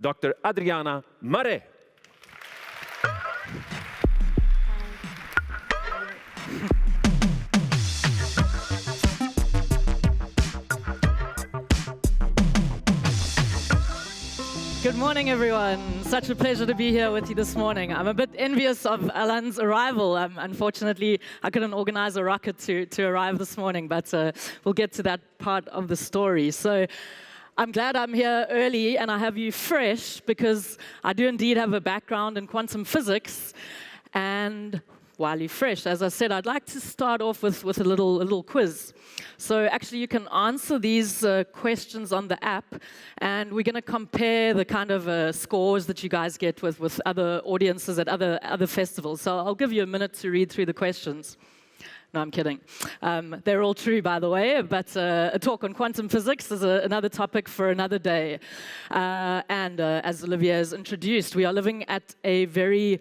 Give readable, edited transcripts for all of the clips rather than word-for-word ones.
Dr. Adriana Marais. Good morning, everyone. Such a pleasure to be here with you this morning. I'm a bit envious of Alan's arrival. Unfortunately, I couldn't organize a rocket to arrive this morning, but we'll get to that part of the story. So I'm glad I'm here early and I have you fresh because I do indeed have a background in quantum physics. And while you're fresh, as I said, I'd like to start off with a little quiz. So actually, you can answer these questions on the app, and we're going to compare the kind of scores that you guys get with other audiences at other festivals. So I'll give you a minute to read through the questions. No, I'm kidding. They're all true, by the way, but a talk on quantum physics is another topic for another day. And as Olivier has introduced, we are living at a very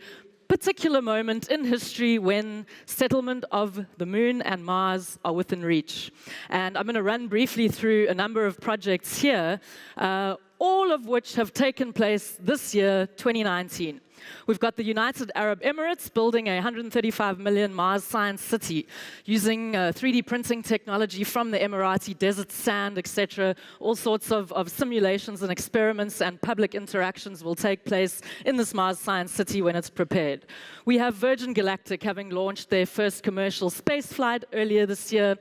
particular moment in history when settlement of the moon and Mars are within reach. And I'm going to run briefly through a number of projects here, all of which have taken place this year, 2019. We've got the United Arab Emirates building a 135 million Mars science city using 3D printing technology from the Emirati desert sand, etc. All sorts of simulations and experiments and public interactions will take place in this Mars science city when it's prepared. We have Virgin Galactic having launched their first commercial space flight earlier this year.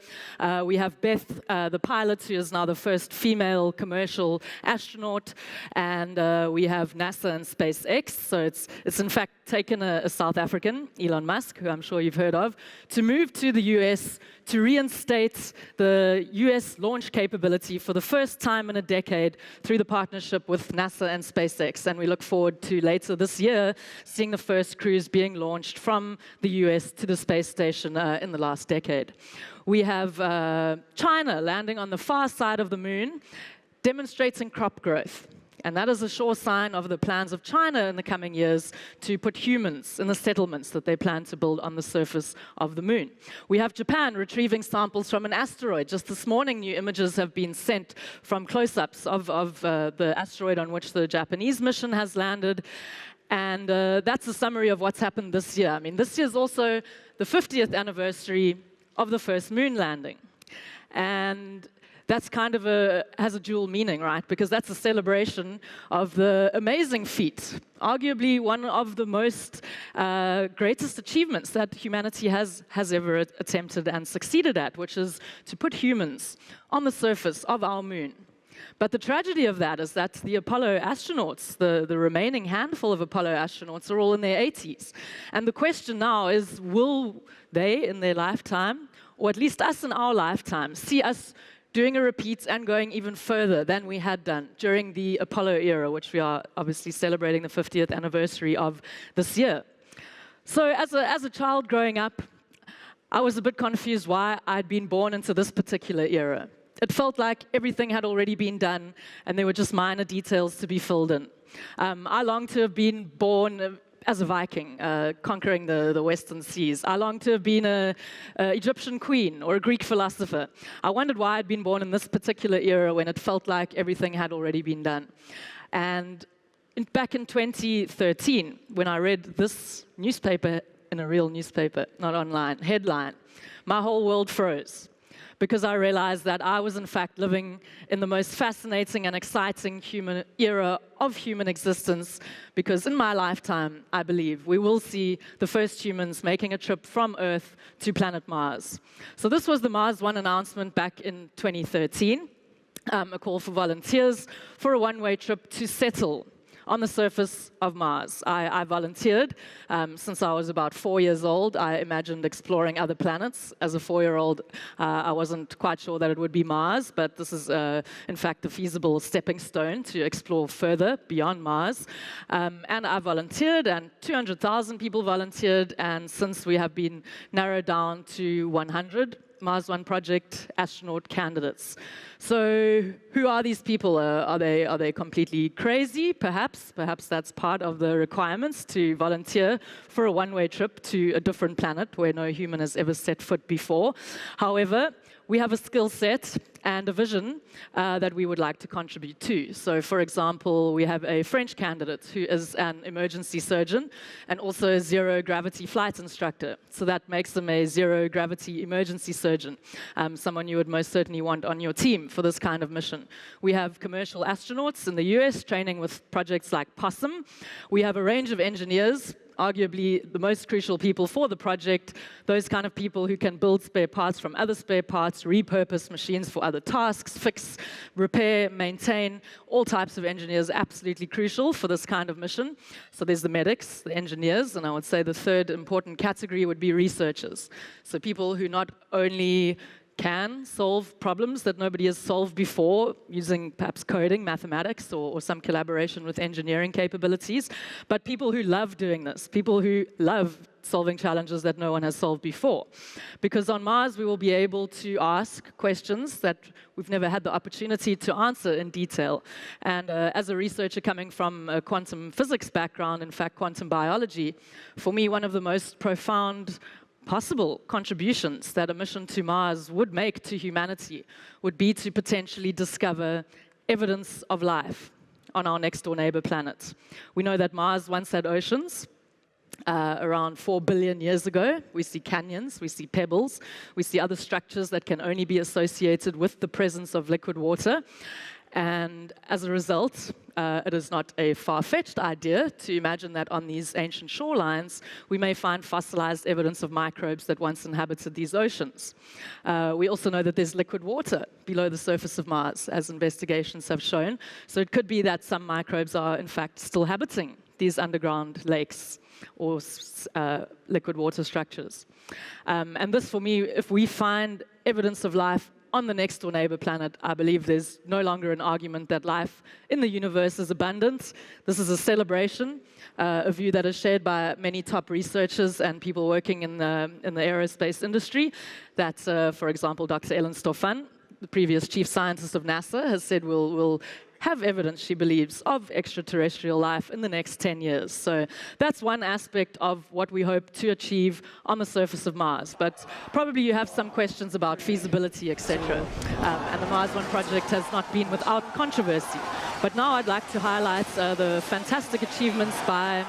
We have Beth, the pilot, who is now the first female commercial astronaut. And we have NASA and SpaceX. So it's in fact taken a South African, Elon Musk, who I'm sure you've heard of, to move to the US to reinstate the US launch capability for the first time in a decade through the partnership with NASA and SpaceX. And we look forward to later this year seeing the first crews being launched from the US to the space station in the last decade. We have China landing on the far side of the moon, demonstrating crop growth. And that is a sure sign of the plans of China in the coming years to put humans in the settlements that they plan to build on the surface of the moon. We have Japan retrieving samples from an asteroid. Just this morning, new images have been sent from close-ups of the asteroid on which the Japanese mission has landed. And that's a summary of what's happened this year. I mean, this year is also the 50th anniversary of the first moon landing. And that's kind of has a dual meaning, right? Because that's a celebration of the amazing feat, arguably one of the most greatest achievements that humanity has ever attempted and succeeded at, which is to put humans on the surface of our moon. But the tragedy of that is that the Apollo astronauts, the remaining handful of Apollo astronauts, are all in their 80s. And the question now is, will they, in their lifetime, or at least us in our lifetime, see us doing a repeat and going even further than we had done during the Apollo era, which we are obviously celebrating the 50th anniversary of this year. So as a child growing up, I was a bit confused why I'd been born into this particular era. It felt like everything had already been done and there were just minor details to be filled in. I longed to have been born as a Viking, conquering the Western seas. I longed to have been an Egyptian queen or a Greek philosopher. I wondered why I'd been born in this particular era when it felt like everything had already been done. And back in 2013, when I read this newspaper, in a real newspaper, not online, headline, my whole world froze. Because I realized that I was in fact living in the most fascinating and exciting human era of human existence, because in my lifetime, I believe, we will see the first humans making a trip from Earth to planet Mars. So this was the Mars One announcement back in 2013, a call for volunteers for a one-way trip to settle on the surface of Mars. I volunteered since I was about 4 years old. I imagined exploring other planets. As a 4-year-old, I wasn't quite sure that it would be Mars, but this is, in fact, a feasible stepping stone to explore further beyond Mars. And I volunteered, and 200,000 people volunteered, and since we have been narrowed down to 100 Mars One project astronaut candidates. So who are these people? Are they completely crazy? Perhaps that's part of the requirements to volunteer for a one-way trip to a different planet where no human has ever set foot before. However, we have a skill set and a vision that we would like to contribute to. So, for example, we have a French candidate who is an emergency surgeon and also a zero-gravity flight instructor. So that makes him a zero-gravity emergency surgeon, someone you would most certainly want on your team for this kind of mission. We have commercial astronauts in the US training with projects like POSSUM. We have a range of engineers, arguably the most crucial people for the project, those kind of people who can build spare parts from other spare parts, repurpose machines for other tasks, fix, repair, maintain, all types of engineers, absolutely crucial for this kind of mission. So there's the medics, the engineers, and I would say the third important category would be researchers. So people who not only can solve problems that nobody has solved before using perhaps coding, mathematics, or some collaboration with engineering capabilities, but people who love doing this, people who love solving challenges that no one has solved before. Because on Mars, we will be able to ask questions that we've never had the opportunity to answer in detail. And as a researcher coming from a quantum physics background, in fact, quantum biology, for me, one of the most profound possible contributions that a mission to Mars would make to humanity would be to potentially discover evidence of life on our next-door neighbor planet. We know that Mars once had oceans. Around 4 billion years ago, we see canyons, we see pebbles, we see other structures that can only be associated with the presence of liquid water. And as a result, it is not a far-fetched idea to imagine that on these ancient shorelines, we may find fossilized evidence of microbes that once inhabited these oceans. We also know that there's liquid water below the surface of Mars, as investigations have shown. So it could be that some microbes are, in fact, still habiting these underground lakes or liquid water structures. And this, for me, if we find evidence of life on the next-door neighbor planet, I believe there's no longer an argument that life in the universe is abundant. This is a celebration, a view that is shared by many top researchers and people working in the aerospace industry. That, for example, Dr. Ellen Stofan, the previous chief scientist of NASA, has said we'll have evidence, she believes, of extraterrestrial life in the next 10 years. So that's one aspect of what we hope to achieve on the surface of Mars. But probably you have some questions about feasibility, etc. And the Mars One project has not been without controversy. But now I'd like to highlight the fantastic achievements by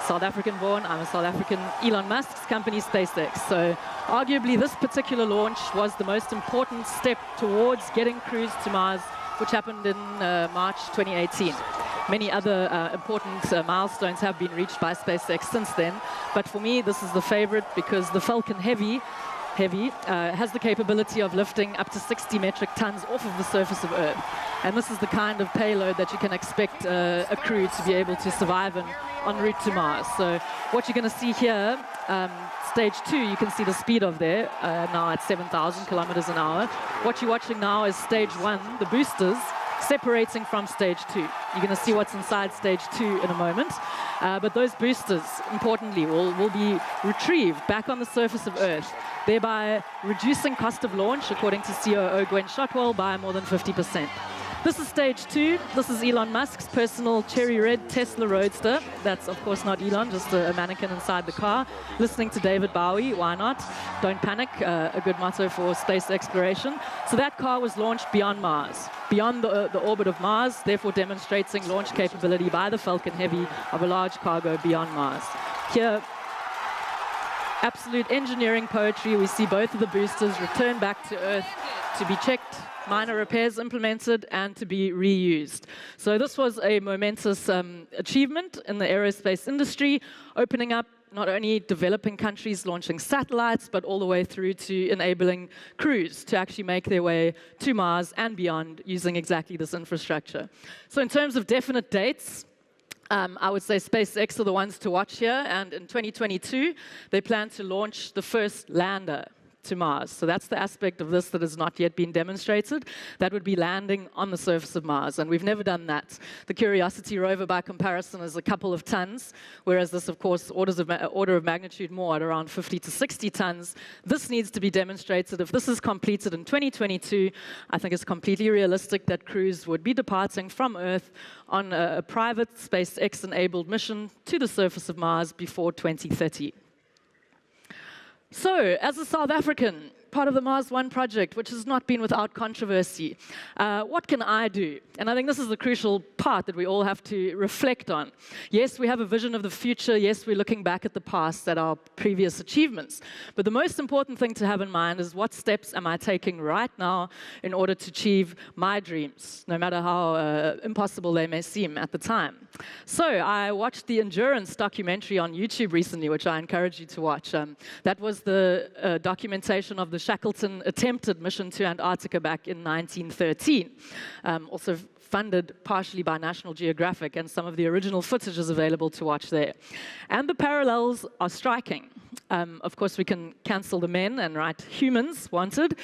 South African-born, I'm a South African, Elon Musk's company, SpaceX. So arguably this particular launch was the most important step towards getting crews to Mars, which happened in March 2018. Many other important milestones have been reached by SpaceX since then, but for me, this is the favorite because the Falcon Heavy has the capability of lifting up to 60 metric tons off of the surface of Earth. And this is the kind of payload that you can expect a crew to be able to survive in en route to Mars. So what you're going to see here, stage 2, you can see the speed of there, now at 7,000 kilometers an hour. What you're watching now is stage 1, the boosters, separating from stage 2. You're going to see what's inside stage 2 in a moment. But those boosters, importantly, will be retrieved back on the surface of Earth, thereby reducing cost of launch, according to COO Gwen Shotwell, by more than 50%. This is stage 2. This is Elon Musk's personal cherry red Tesla Roadster. That's, of course, not Elon, just a mannequin inside the car. Listening to David Bowie, why not? Don't panic, a good motto for space exploration. So that car was launched beyond Mars, beyond the orbit of Mars, therefore demonstrating launch capability by the Falcon Heavy of a large cargo beyond Mars. Here, absolute engineering poetry. We see both of the boosters return back to Earth to be checked, minor repairs implemented, and to be reused. So this was a momentous achievement in the aerospace industry, opening up not only developing countries launching satellites, but all the way through to enabling crews to actually make their way to Mars and beyond using exactly this infrastructure. So in terms of definite dates, I would say SpaceX are the ones to watch here, and in 2022, they plan to launch the first lander to Mars. So that's the aspect of this that has not yet been demonstrated. That would be landing on the surface of Mars, and we've never done that. The Curiosity rover, by comparison, is a couple of tons, whereas this, of course, order of magnitude more at around 50 to 60 tons. This needs to be demonstrated. If this is completed in 2022, I think it's completely realistic that crews would be departing from Earth on a private SpaceX-enabled mission to the surface of Mars before 2030. So, as a South African, part of the Mars One project, which has not been without controversy, what can I do? And I think this is the crucial part that we all have to reflect on. Yes, we have a vision of the future. Yes, we're looking back at the past, at our previous achievements. But the most important thing to have in mind is what steps am I taking right now in order to achieve my dreams, no matter how impossible they may seem at the time. So I watched the Endurance documentary on YouTube recently, which I encourage you to watch. That was the documentation of the Shackleton attempted mission to Antarctica back in 1913, also funded partially by National Geographic, and some of the original footage is available to watch there. And the parallels are striking. Of course, we can cancel the men and write humans wanted.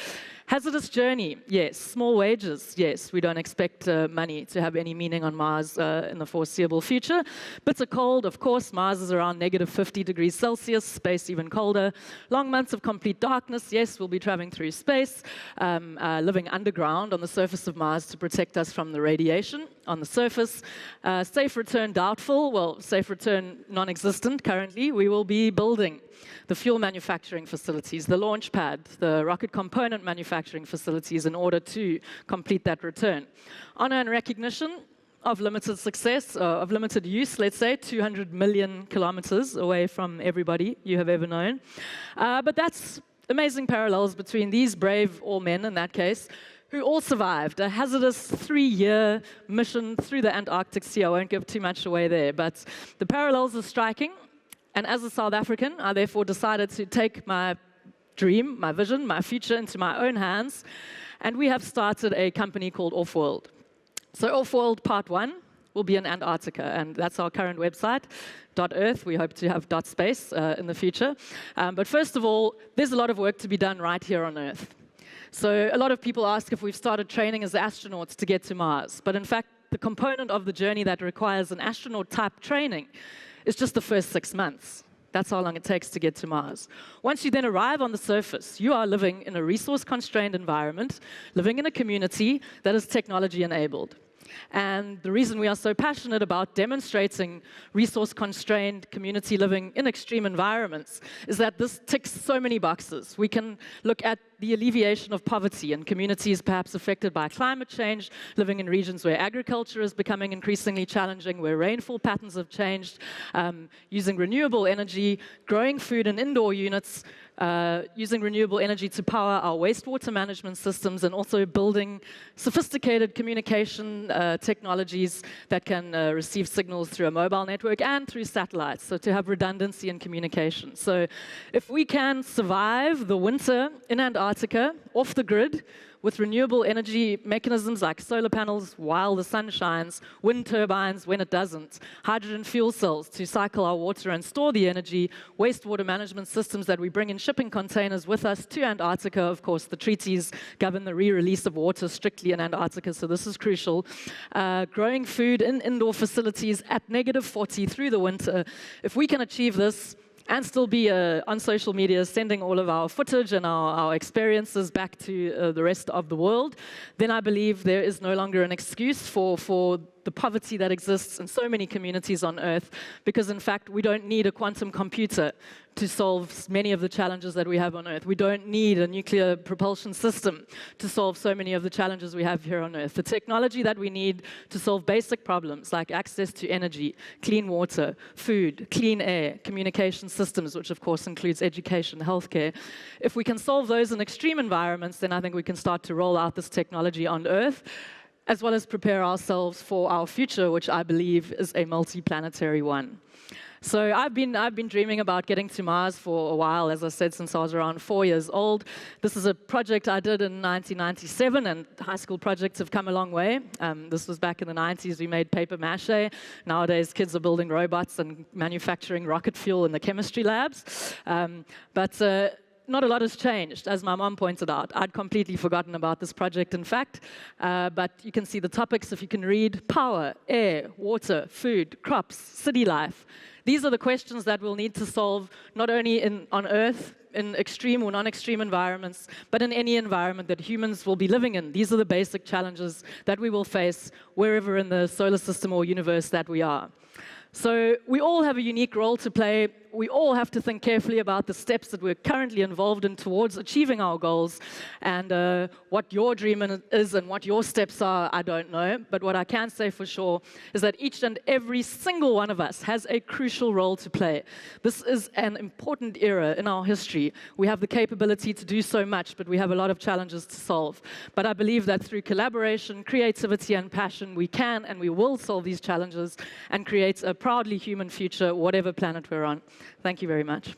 Hazardous journey, yes. Small wages, yes. We don't expect money to have any meaning on Mars in the foreseeable future. Bitter cold, of course. Mars is around negative 50 degrees Celsius, space even colder. Long months of complete darkness, yes. We'll be traveling through space, living underground on the surface of Mars to protect us from the radiation on the surface. Safe return doubtful, well, safe return non-existent currently. We will be building the fuel manufacturing facilities, the launch pad, the rocket component manufacturing facilities in order to complete that return. Honor and recognition of limited success, of limited use, let's say, 200 million kilometers away from everybody you have ever known. But that's amazing parallels between these brave all-men, in that case, who all survived a hazardous 3-year mission through the Antarctic Sea. I won't give too much away there, but the parallels are striking. And as a South African, I therefore decided to take my dream, my vision, my future into my own hands. And we have started a company called Offworld. So Offworld Part 1 will be in Antarctica, and that's our current website, .earth. We hope to have .space in the future. But first of all, there's a lot of work to be done right here on Earth. So a lot of people ask if we've started training as astronauts to get to Mars. But in fact, the component of the journey that requires an astronaut-type training is just the first 6 months. That's how long it takes to get to Mars. Once you then arrive on the surface, you are living in a resource-constrained environment, living in a community that is technology-enabled. And the reason we are so passionate about demonstrating resource-constrained community living in extreme environments is that this ticks so many boxes. We can look at the alleviation of poverty in communities perhaps affected by climate change, living in regions where agriculture is becoming increasingly challenging, where rainfall patterns have changed, using renewable energy, growing food in indoor units, using renewable energy to power our wastewater management systems, and also building sophisticated communication technologies that can receive signals through a mobile network and through satellites, so to have redundancy in communication. So if we can survive the winter in Antarctica off the grid with renewable energy mechanisms like solar panels while the sun shines, wind turbines when it doesn't, hydrogen fuel cells to cycle our water and store the energy, wastewater management systems that we bring in shipping containers with us to Antarctica. Of course, the treaties govern the re-release of water strictly in Antarctica, so this is crucial. Growing food in indoor facilities at negative 40 through the winter. If we can achieve this, and still be on social media sending all of our footage and our experiences back to the rest of the world, then I believe there is no longer an excuse for the poverty that exists in so many communities on Earth, because in fact we don't need a quantum computer to solve many of the challenges that we have on Earth. We don't need a nuclear propulsion system to solve so many of the challenges we have here on Earth. The technology that we need to solve basic problems like access to energy, clean water, food, clean air, communication systems, which of course includes education, healthcare. If we can solve those in extreme environments, then I think we can start to roll out this technology on Earth, as well as prepare ourselves for our future, which I believe is a multi-planetary one. So I've been dreaming about getting to Mars for a while, as I said, since I was around 4 years old. This is a project I did in 1997, and high school projects have come a long way. This was back in the 90s. We made paper mache. Nowadays, kids are building robots and manufacturing rocket fuel in the chemistry labs. not a lot has changed, as my mom pointed out. I'd completely forgotten about this project, in fact. But you can see the topics, if you can read: power, air, water, food, crops, city life. These are the questions that we'll need to solve not only on Earth, in extreme or non-extreme environments, but in any environment that humans will be living in. These are the basic challenges that we will face wherever in the solar system or universe that we are. So we all have a unique role to play. We all have to think carefully about the steps that we're currently involved in towards achieving our goals. And what your dream is and what your steps are, I don't know. But what I can say for sure is that each and every single one of us has a crucial role to play. This is an important era in our history. We have the capability to do so much, but we have a lot of challenges to solve. But I believe that through collaboration, creativity, and passion, we can and we will solve these challenges and create a proudly human future, whatever planet we're on. Thank you very much.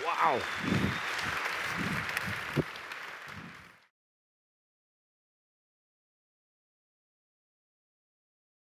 Wow.